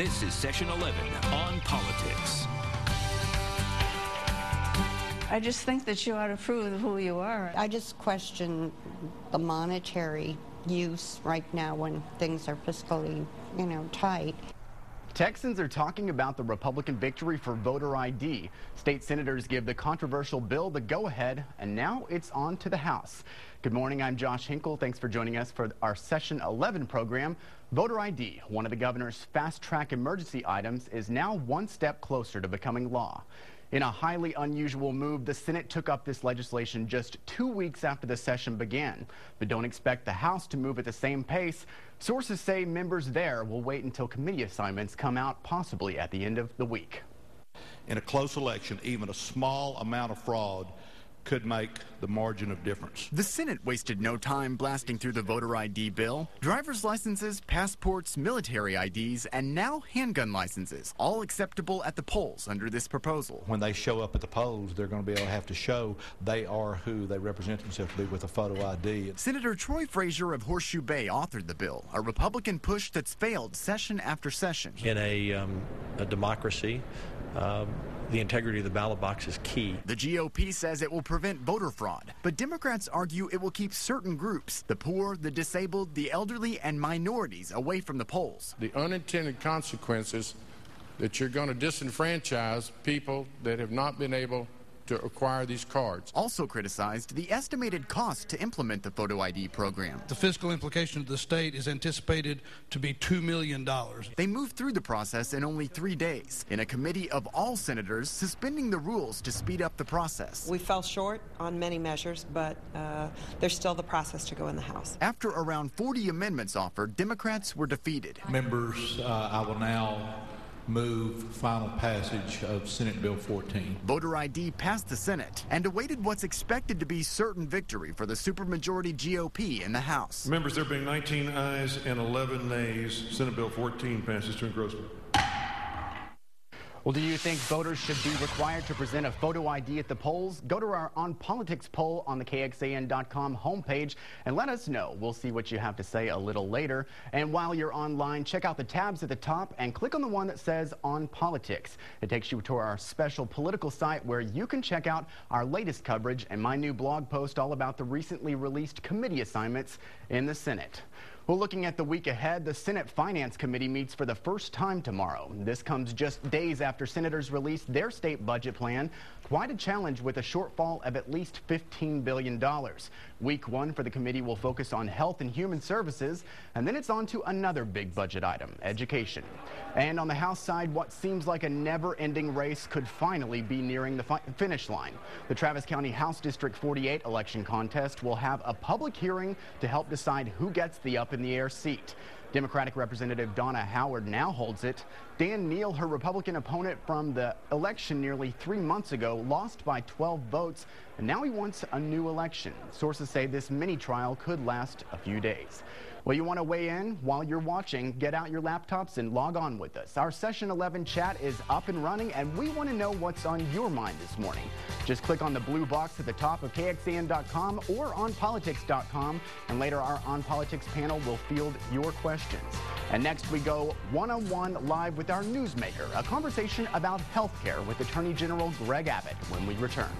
This is Session 11 on politics. I just think that you ought to prove who you are. I just question the monetary use right now when things are fiscally, tight. Texans are talking about the Republican victory for voter ID. State senators give the controversial bill the go-ahead, and now it's on to the House. Good morning, I'm Josh Hinkle. Thanks for joining us for our Session 11 program. Voter ID, one of the governor's fast-track emergency items, is now one step closer to becoming law. In a highly unusual move, the Senate took up this legislation just 2 weeks after the session began. But don't expect the House to move at the same pace. Sources say members there will wait until committee assignments come out, possibly at the end of the week. In a close election, even a small amount of fraud could make the margin of difference. The Senate wasted no time blasting through the voter ID bill. Driver's licenses, passports, military IDs, and now handgun licenses, all acceptable at the polls under this proposal. When they show up at the polls, they're going to be able to have to show they are who they represent themselves to be with a photo ID. Senator Troy Frazier of Horseshoe Bay authored the bill, a Republican push that's failed session after session. In a democracy, the integrity of the ballot box is key. The GOP says it will prevent voter fraud, but Democrats argue it will keep certain groups, the poor, the disabled, the elderly, and minorities, away from the polls. The unintended consequences that you're going to disenfranchise people that have not been able to acquire these cards. Also criticized the estimated cost to implement the photo ID program. The fiscal implication to the state is anticipated to be $2 million. They moved through the process in only 3 days, in a committee of all senators suspending the rules to speed up the process. We fell short on many measures, but there's still the process to go in the House. After around 40 amendments offered, Democrats were defeated. Members, I will now move final passage of Senate Bill 14. Voter ID passed the Senate and awaited what's expected to be certain victory for the supermajority GOP in the House. Members, there being 19 ayes and 11 nays, Senate Bill 14 passes to engrossment. Well, do you think voters should be required to present a photo ID at the polls? Go to our On Politics poll on the KXAN.com homepage and let us know. We'll see what you have to say a little later. And while you're online, check out the tabs at the top and click on the one that says On Politics. It takes you to our special political site where you can check out our latest coverage and my new blog post all about the recently released committee assignments in the Senate. Well, looking at the week ahead, the Senate Finance Committee meets for the first time tomorrow. This comes just days after senators released their state budget plan. Quite a challenge with a shortfall of at least $15 billion. Week one for the committee will focus on health and human services, and then it's on to another big budget item, education. And on the House side, what seems like a never-ending race could finally be nearing the finish line. The Travis County House District 48 election contest will have a public hearing to help decide who gets the up-in-the-air seat. Democratic Representative Donna Howard now holds it. Dan Neal, her Republican opponent from the election nearly 3 months ago, lost by 12 votes, and now he wants a new election. Sources say this mini trial could last a few days. Well, you want to weigh in while you're watching? Get out your laptops and log on with us. Our Session 11 chat is up and running, and we want to know what's on your mind this morning. Just click on the blue box at the top of KXAN.com or onpolitics.com, and later our On Politics panel will field your questions. And next we go one-on-one live with our newsmaker, a conversation about health care with Attorney General Greg Abbott when we return.